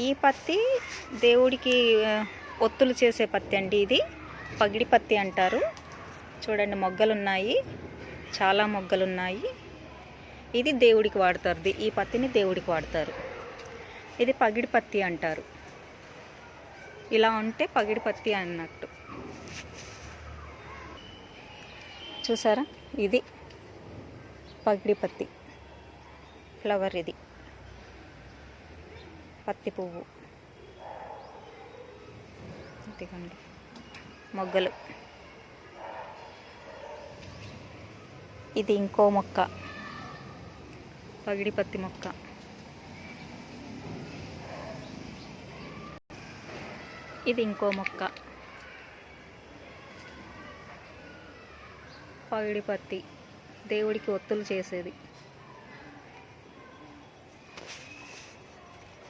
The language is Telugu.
ఈ పత్తి దేవుడికి ఒత్తులు చేసే పత్తి అండి. ఇది పగిడి పత్తి అంటారు. చూడండి, మొగ్గలున్నాయి, చాలా మొగ్గలున్నాయి. ఇది దేవుడికి వాడతారు. ఈ పత్తిని దేవుడికి వాడతారు. ఇది పగిడి పత్తి అంటారు. ఇలా ఉంటే పగిడి పత్తి అన్నట్టు. చూసారా, ఇది పగిడి పత్తి ఫ్లవర్. ఇది పత్తి పువ్వు, ఇదిగోండి మొగ్గలు. ఇది ఇంకో మొక్క, పగిడి పత్తి మొక్క. ఇది ఇంకో మొక్క, పగిడి పత్తి, దేవుడికి ఒత్తులు చేసేది.